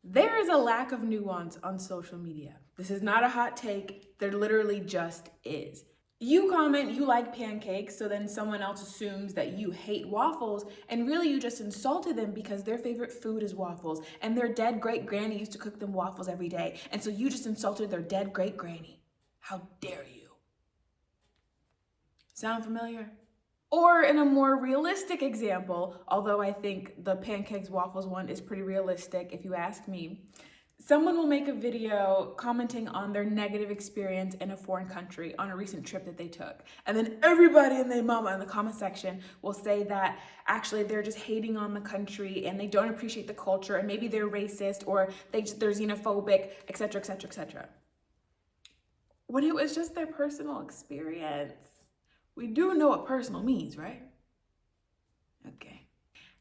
There is a lack of nuance on social media. This is not a hot take, there literally just is. You comment you like pancakes, so then someone else assumes that you hate waffles, and really you just insulted them because their favorite food is waffles, and their dead great-granny used to cook them waffles every day, and so you just insulted their dead great-granny. How dare you? Sound familiar? Or in a more realistic example, although I think the pancakes waffles one is pretty realistic if you ask me, someone will make a video commenting on their negative experience in a foreign country on a recent trip that they took. And then everybody and their mama in the comment section will say that actually they're just hating on the country and they don't appreciate the culture and maybe they're racist or they're xenophobic, etc., etc., etc. When it was just their personal experience. We do know what personal means, right? Okay.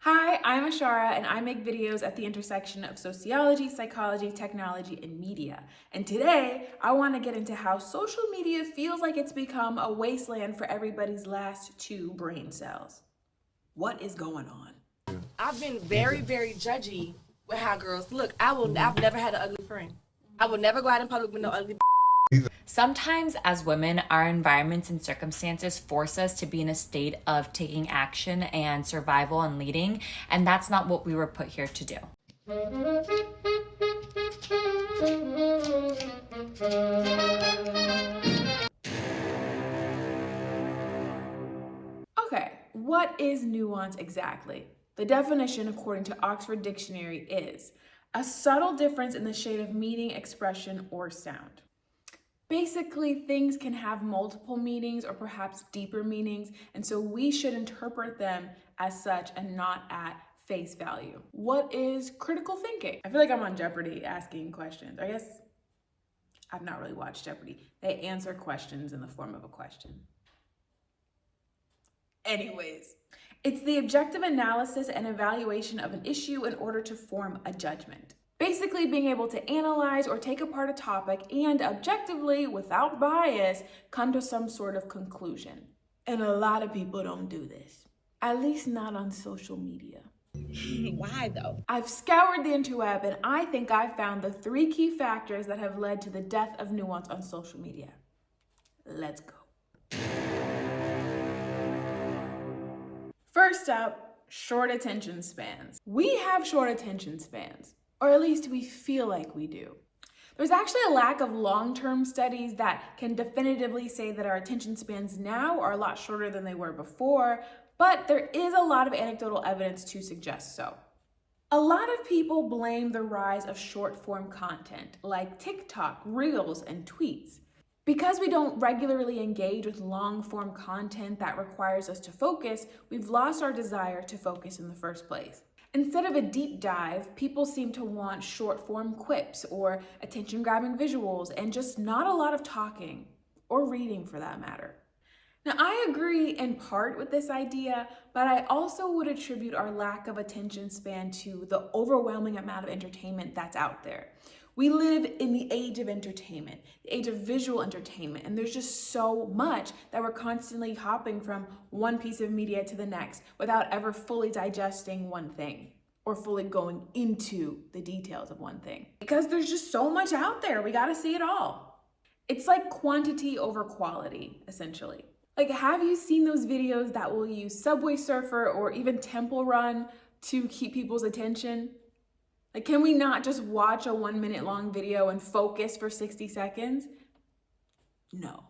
Hi, I'm Ashara, and I make videos at the intersection of sociology, psychology, technology, and media. And today, I want to get into how social media feels like it's become a wasteland for everybody's last 2 brain cells. What is going on? I've been very, very judgy with how girls look. I've never had an ugly friend. I will never go out in public with no ugly. Sometimes as women, our environments and circumstances force us to be in a state of taking action and survival and leading, and that's not what we were put here to do. Okay, what is nuance exactly? The definition, according to Oxford Dictionary, is a subtle difference in the shade of meaning, expression, or sound. Basically, things can have multiple meanings or perhaps deeper meanings, and so we should interpret them as such and not at face value. What is critical thinking? I feel like I'm on Jeopardy asking questions. I guess I've not really watched Jeopardy. They answer questions in the form of a question. Anyways, it's the objective analysis and evaluation of an issue in order to form a judgment. Basically being able to analyze or take apart a topic and objectively, without bias, come to some sort of conclusion. And a lot of people don't do this, at least not on social media. Why though? I've scoured the interweb and I think I've found the 3 key factors that have led to the death of nuance on social media. Let's go. First up, short attention spans. We have short attention spans. Or at least we feel like we do. There's actually a lack of long-term studies that can definitively say that our attention spans now are a lot shorter than they were before, but there is a lot of anecdotal evidence to suggest so. A lot of people blame the rise of short-form content like TikTok, Reels, and tweets. Because we don't regularly engage with long-form content that requires us to focus, we've lost our desire to focus in the first place. Instead of a deep dive, people seem to want short-form quips or attention-grabbing visuals and just not a lot of talking, or reading for that matter. Now, I agree in part with this idea, but I also would attribute our lack of attention span to the overwhelming amount of entertainment that's out there. We live in the age of entertainment, the age of visual entertainment, and there's just so much that we're constantly hopping from one piece of media to the next without ever fully digesting one thing or fully going into the details of one thing. Because there's just so much out there, we gotta see it all. It's like quantity over quality, essentially. Like, have you seen those videos that will use Subway Surfer or even Temple Run to keep people's attention? Like, can we not just watch a 1 minute long video and focus for 60 seconds? No,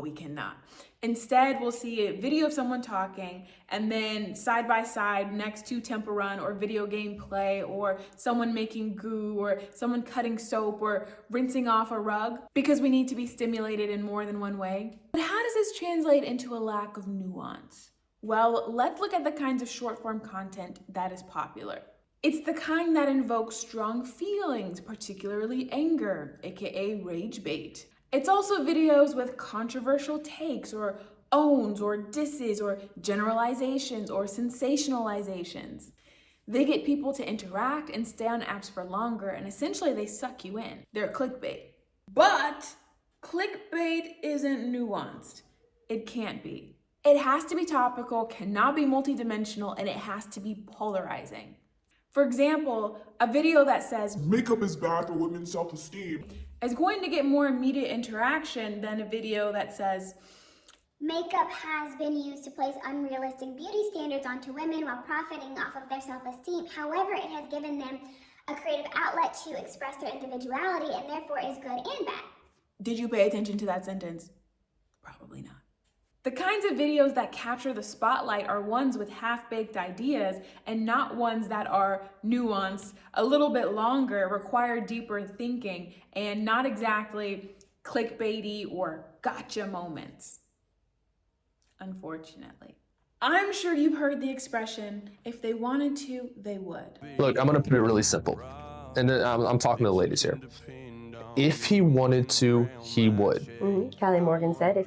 we cannot. Instead, we'll see a video of someone talking and then side by side next to Temple Run or video game play or someone making goo or someone cutting soap or rinsing off a rug because we need to be stimulated in more than one way. But how does this translate into a lack of nuance? Well, let's look at the kinds of short form content that is popular. It's the kind that invokes strong feelings, particularly anger, aka rage bait. It's also videos with controversial takes or owns or disses or generalizations or sensationalizations. They get people to interact and stay on apps for longer, and essentially they suck you in. They're clickbait. But clickbait isn't nuanced. It can't be. It has to be topical, cannot be multidimensional, and it has to be polarizing. For example, a video that says makeup is bad for women's self-esteem is going to get more immediate interaction than a video that says makeup has been used to place unrealistic beauty standards onto women while profiting off of their self-esteem. However, it has given them a creative outlet to express their individuality and therefore is good and bad. Did you pay attention to that sentence? Probably not. The kinds of videos that capture the spotlight are ones with half-baked ideas and not ones that are nuanced, a little bit longer, require deeper thinking, and not exactly clickbaity or gotcha moments. Unfortunately. I'm sure you've heard the expression, if they wanted to, they would. Look, I'm gonna put it really simple. And I'm talking to the ladies here. If he wanted to, he would. Callie Morgan said,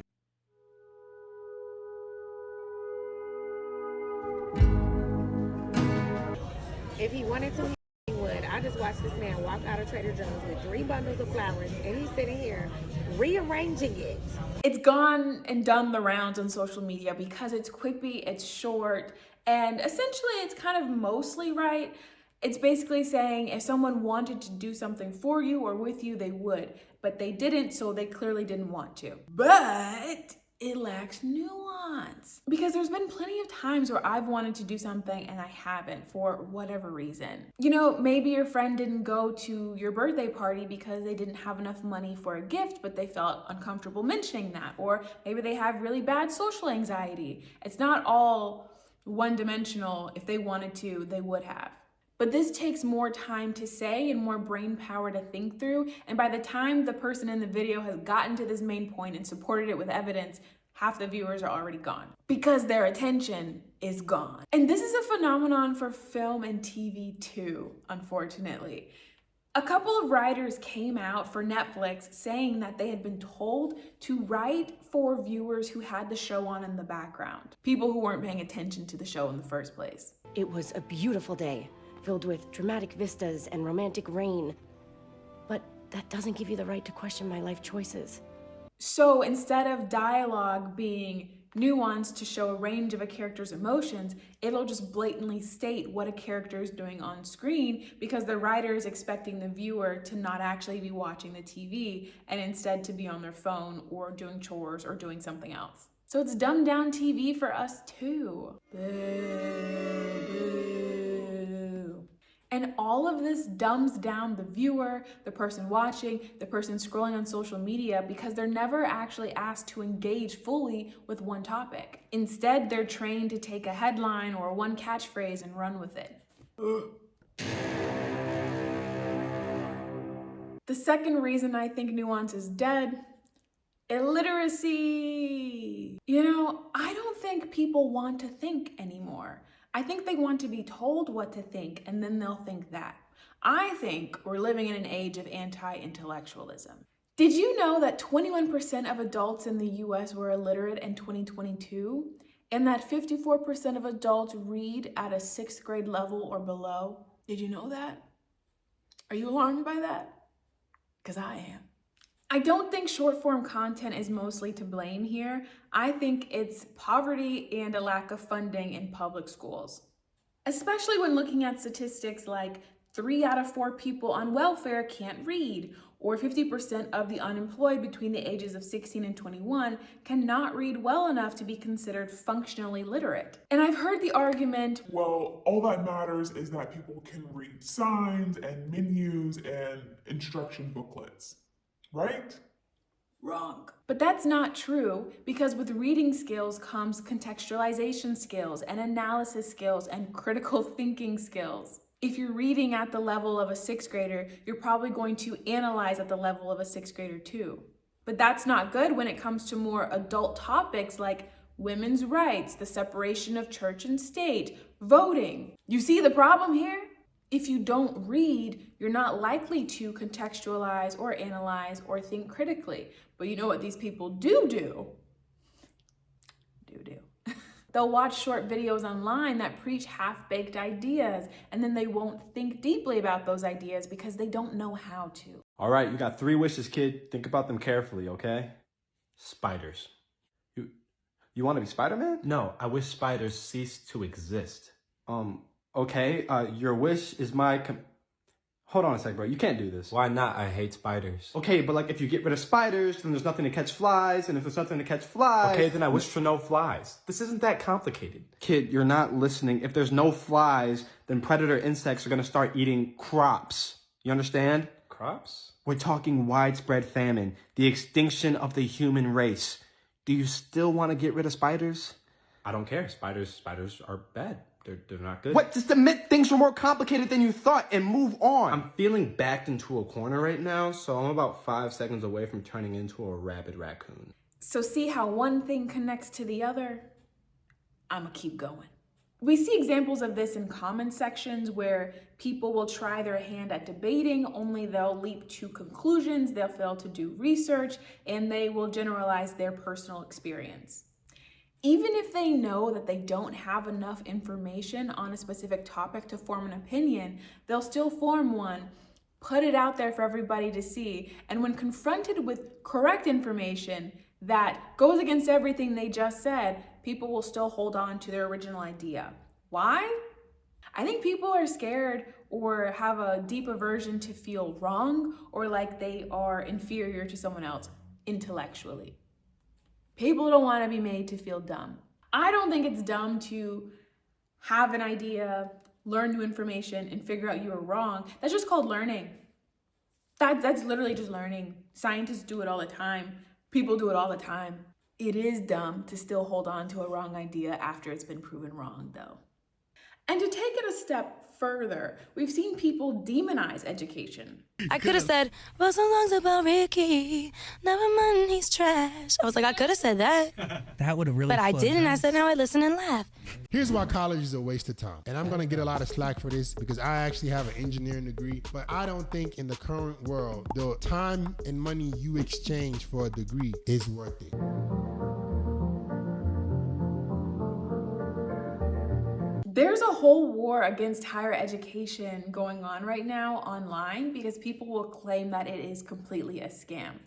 if he wanted to, he would. I just watched this man walk out of Trader Joe's with 3 bundles of flowers, and he's sitting here rearranging it. It's gone and done the rounds on social media because it's quippy, it's short, and essentially it's kind of mostly right. It's basically saying if someone wanted to do something for you or with you, they would, but they didn't, so they clearly didn't want to. But it lacks nuance. Because there's been plenty of times where I've wanted to do something and I haven't for whatever reason. You know, maybe your friend didn't go to your birthday party because they didn't have enough money for a gift, but they felt uncomfortable mentioning that. Or maybe they have really bad social anxiety. It's not all one-dimensional. If they wanted to, they would have. But this takes more time to say and more brain power to think through. And by the time the person in the video has gotten to this main point and supported it with evidence, half the viewers are already gone because their attention is gone. And this is a phenomenon for film and TV too, unfortunately. A couple of writers came out for Netflix saying that they had been told to write for viewers who had the show on in the background, people who weren't paying attention to the show in the first place. it was a beautiful day, filled with dramatic vistas and romantic rain. But that doesn't give you the right to question my life choices. So instead of dialogue being nuanced to show a range of a character's emotions, it'll just blatantly state what a character is doing on screen because the writer is expecting the viewer to not actually be watching the TV and instead to be on their phone or doing chores or doing something else. So it's dumbed down TV for us too. Boo, boo. And all of this dumbs down the viewer, the person watching, the person scrolling on social media because they're never actually asked to engage fully with one topic. Instead, they're trained to take a headline or one catchphrase and run with it. The second reason I think nuance is dead: illiteracy. You know, I don't think people want to think anymore. I think they want to be told what to think and then they'll think that. I think we're living in an age of anti-intellectualism. Did you know that 21% of adults in the US were illiterate in 2022? And that 54% of adults read at a 6th grade level or below? Did you know that? Are you alarmed by that? Because I am. I don't think short form content is mostly to blame here. I think it's poverty and a lack of funding in public schools. Especially when looking at statistics like 3 out of 4 people on welfare can't read, or 50% of the unemployed between the ages of 16 and 21 cannot read well enough to be considered functionally literate. And I've heard the argument, well, all that matters is that people can read signs and menus and instruction booklets. Right? Wrong. But that's not true, because with reading skills comes contextualization skills and analysis skills and critical thinking skills. If you're reading at the level of a 6th grader, you're probably going to analyze at the level of a 6th grader too. But that's not good when it comes to more adult topics like women's rights, the separation of church and state, voting. You see the problem here? If you don't read, you're not likely to contextualize or analyze or think critically. But you know what these people do? They'll watch short videos online that preach half-baked ideas, and then they won't think deeply about those ideas because they don't know how to. All right, you got 3 wishes, kid. Think about them carefully, okay? Spiders. You want to be Spider-Man? No, I wish spiders ceased to exist. Okay, your wish is my... Hold on a sec, bro. You can't do this. Why not? I hate spiders. Okay, but like if you get rid of spiders, then there's nothing to catch flies, and if there's nothing to catch flies... Okay, then I wish for no flies. This isn't that complicated. Kid, you're not listening. If there's no flies, then predator insects are gonna start eating crops. You understand? Crops? We're talking widespread famine, the extinction of the human race. Do you still want to get rid of spiders? I don't care. Spiders are bad. They're not good. What? Just admit things were more complicated than you thought and move on. I'm feeling backed into a corner right now, so I'm about 5 seconds away from turning into a rabid raccoon. So see how one thing connects to the other? I'ma keep going. We see examples of this in comment sections where people will try their hand at debating, only they'll leap to conclusions, they'll fail to do research, and they will generalize their personal experience. Even if they know that they don't have enough information on a specific topic to form an opinion, they'll still form one, put it out there for everybody to see, and when confronted with correct information that goes against everything they just said, people will still hold on to their original idea. Why? I think people are scared or have a deep aversion to feel wrong or like they are inferior to someone else intellectually. People don't want to be made to feel dumb. I don't think it's dumb to have an idea, learn new information, and figure out you were wrong. That's just called learning. That's literally just learning. Scientists do it all the time. People do it all the time. It is dumb to still hold on to a wrong idea after it's been proven wrong, though. And to take it a step further, we've seen people demonize education. I could have said, wrote some songs about Ricky, never mind, he's trash. I was like, I could have said that. That would have really But I didn't. I said, now I listen and laugh. Here's why college is a waste of time. And I'm gonna get a lot of slack for this because I actually have an engineering degree, but I don't think in the current world, the time and money you exchange for a degree is worth it. There's a whole war against higher education going on right now online because people will claim that it is completely a scam.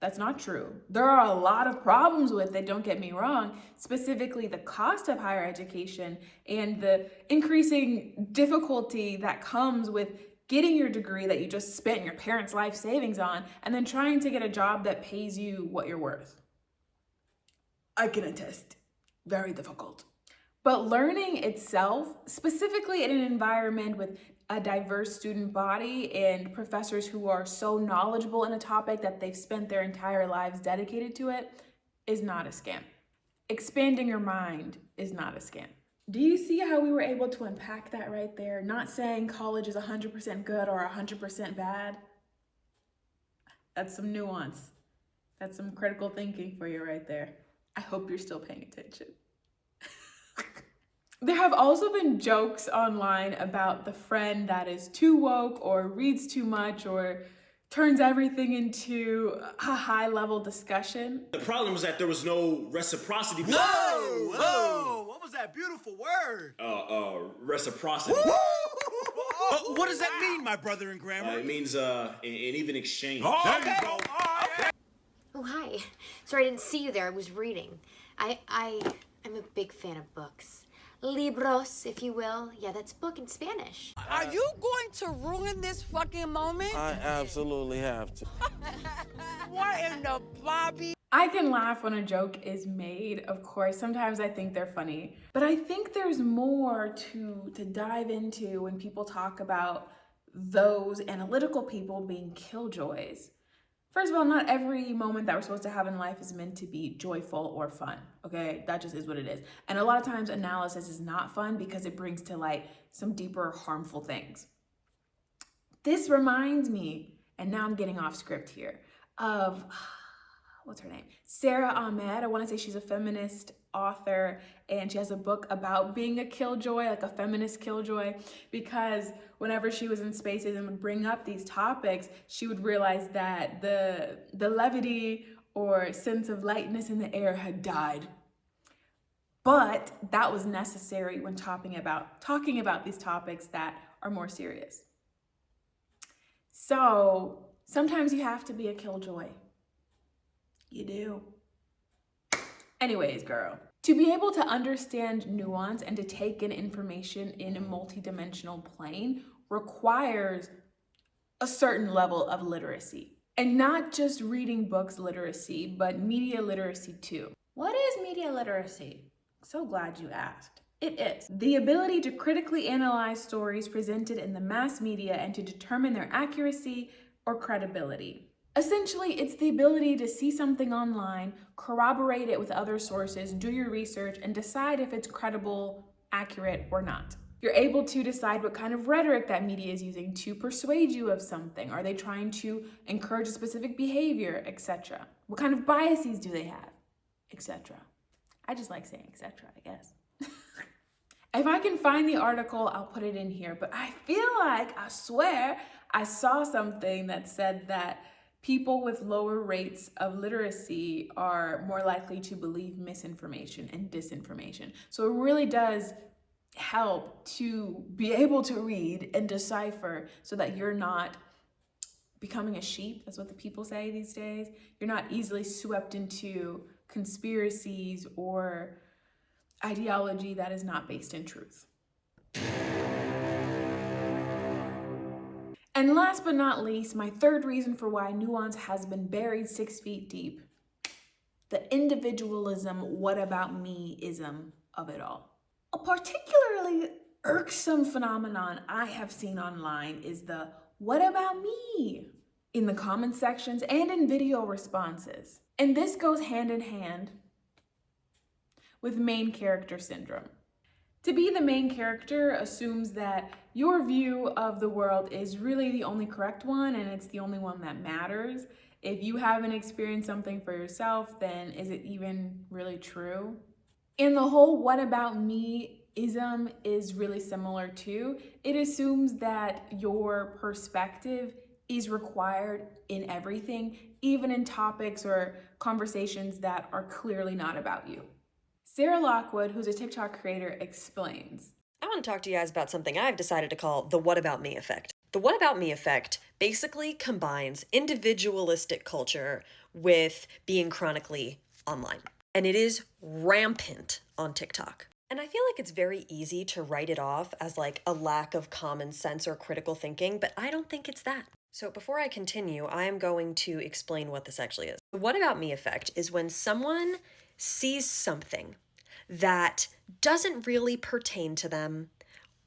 That's not true. There are a lot of problems with it, don't get me wrong, specifically the cost of higher education and the increasing difficulty that comes with getting your degree that you just spent your parents' life savings on and then trying to get a job that pays you what you're worth. I can attest, very difficult. But learning itself, specifically in an environment with a diverse student body and professors who are so knowledgeable in a topic that they've spent their entire lives dedicated to it, is not a scam. Expanding your mind is not a scam. Do you see how we were able to unpack that right there? Not saying college is 100% good or 100% bad. That's some nuance. That's some critical thinking for you right there. I hope you're still paying attention. There have also been jokes online about the friend that is too woke or reads too much or turns everything into a high-level discussion. The problem was that there was no reciprocity. Whoa! What was that beautiful word? Reciprocity. What does that mean, my brother in grammar? It means an even exchange. Oh, there you go. Oh, hi. Sorry, I didn't see you there. I was reading. I'm a big fan of books. Libros, if you will. Yeah, that's book in Spanish. Are you going to ruin this fucking moment? I absolutely have to. What in the Bobby? I can laugh when a joke is made, of course. Sometimes I think they're funny. But I think there's more to dive into when people talk about those analytical people being killjoys. First of all, not every moment that we're supposed to have in life is meant to be joyful or fun, okay? That just is what it is. And a lot of times analysis is not fun because it brings to light some deeper harmful things. This reminds me, and now I'm getting off script here, of, what's her name? Sarah Ahmed. I wanna say she's a feminist author and she has a book about being a killjoy, like a feminist killjoy, because whenever she was in spaces and would bring up these topics, she would realize that the levity or sense of lightness in the air had died. But that was necessary when talking about these topics that are more serious. So sometimes you have to be a killjoy. You do. Anyways, girl, To be able to understand nuance and to take in information in a multidimensional plane requires a certain level of literacy. And not just reading books literacy, but media literacy too. What is media literacy? So glad you asked. It is the ability to critically analyze stories presented in the mass media and to determine their accuracy or credibility. Essentially, it's the ability to see something online, corroborate it with other sources, do your research, and decide if it's credible, accurate, or not. You're able to decide what kind of rhetoric that media is using to persuade you of something. Are they trying to encourage a specific behavior, etc.? What kind of biases do they have, etc.? I just like saying etc., I guess. If I can find the article, I'll put it in here, but I feel like, I swear, I saw something that said that people with lower rates of literacy are more likely to believe misinformation and disinformation. So it really does help to be able to read and decipher so that you're not becoming a sheep. That's what the people say these days. You're not easily swept into conspiracies or ideology that is not based in truth. And last but not least, my third reason for why nuance has been buried 6 feet deep, the individualism, what about me-ism of it all. A particularly irksome phenomenon I have seen online is the what about me in the comment sections and in video responses. And this goes hand in hand with main character syndrome. To be the main character assumes that your view of the world is really the only correct one and it's the only one that matters. If you haven't experienced something for yourself, then is it even really true? And the whole what about me-ism is really similar too. It assumes that your perspective is required in everything, even in topics or conversations that are clearly not about you. Sarah Lockwood, who's a TikTok creator, explains. I want to talk to you guys about something I've decided to call the what about me effect. The what about me effect basically combines individualistic culture with being chronically online. And it is rampant on TikTok. And I feel like it's very easy to write it off as like a lack of common sense or critical thinking, but I don't think it's that. So before I continue, I am going to explain what this actually is. The what about me effect is when someone sees something that doesn't really pertain to them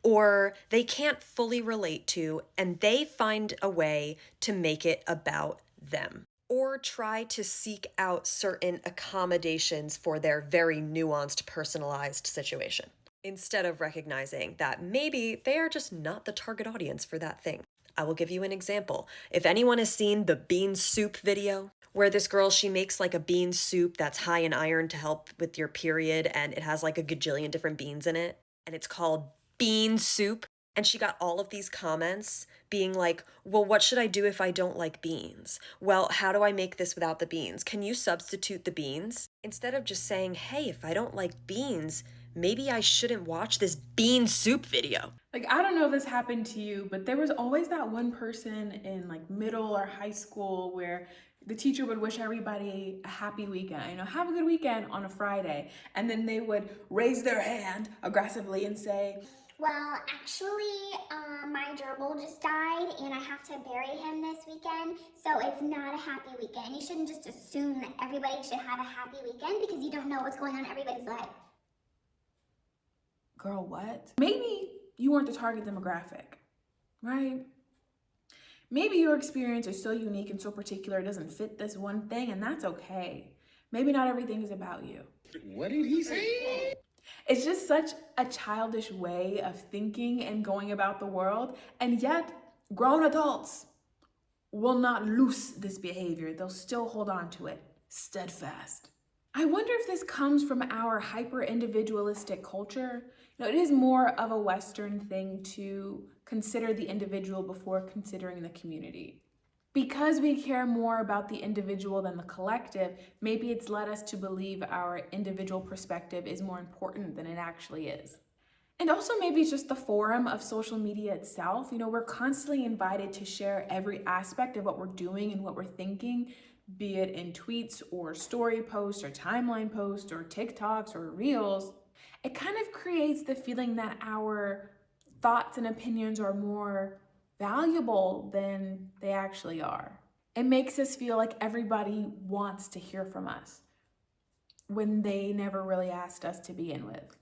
or they can't fully relate to, and they find a way to make it about them or try to seek out certain accommodations for their very nuanced, personalized situation, instead of recognizing that maybe they are just not the target audience for that thing. I will give you an example. If anyone has seen the bean soup video, where this girl, she makes like a bean soup that's high in iron to help with your period, and it has like a gajillion different beans in it, and it's called bean soup. And she got all of these comments being like, well, what should I do if I don't like beans? Well, how do I make this without the beans? Can you substitute the beans? Instead of just saying, hey, if I don't like beans, maybe I shouldn't watch this bean soup video. Like, I don't know if this happened to you, but there was always that one person in like middle or high school where the teacher would wish everybody a happy weekend, you know, have a good weekend on a Friday. And then they would raise their hand aggressively and say, well, actually, my gerbil just died and I have to bury him this weekend, so it's not a happy weekend. You shouldn't just assume that everybody should have a happy weekend because you don't know what's going on in everybody's life. Girl, what? Maybe you weren't the target demographic, right? Maybe your experience is so unique and so particular it doesn't fit this one thing, and that's okay. Maybe not everything is about you. What did he say? It's just such a childish way of thinking and going about the world, and yet grown adults will not loose this behavior. They'll still hold on to it, steadfast. I wonder if this comes from our hyper-individualistic culture. You know, it is more of a Western thing to consider the individual before considering the community. Because we care more about the individual than the collective, maybe it's led us to believe our individual perspective is more important than it actually is. And also maybe it's just the forum of social media itself. You know, we're constantly invited to share every aspect of what we're doing and what we're thinking be it in tweets or story posts or timeline posts or TikToks or Reels, it kind of creates the feeling that our thoughts and opinions are more valuable than they actually are. It makes us feel like everybody wants to hear from us when they never really asked us to begin with.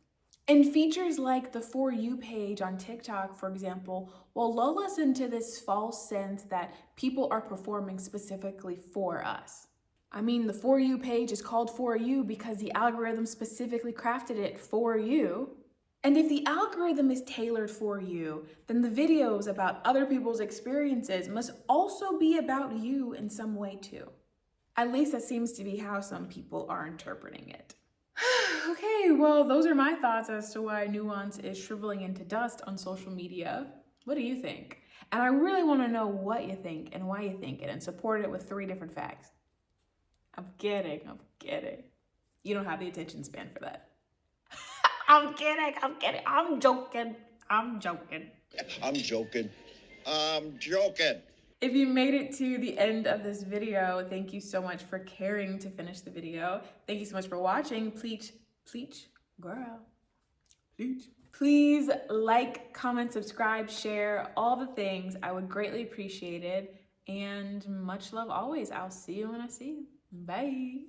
And features like the For You page on TikTok, for example, will lull us into this false sense that people are performing specifically for us. I mean, the For You page is called For You because the algorithm specifically crafted it for you. And if the algorithm is tailored for you, then the videos about other people's experiences must also be about you in some way too. At least that seems to be how some people are interpreting it. Okay, well, those are my thoughts as to why nuance is shriveling into dust on social media. What do you think? And I really want to know what you think and why you think it, and support it with 3 different facts. I'm kidding. You don't have the attention span for that. I'm kidding. I'm joking. If you made it to the end of this video, thank you so much for caring to finish the video. Thank you so much for watching. Please, girl. Please like, comment, subscribe, share, all the things. I would greatly appreciate it. And much love always. I'll see you when I see you. Bye.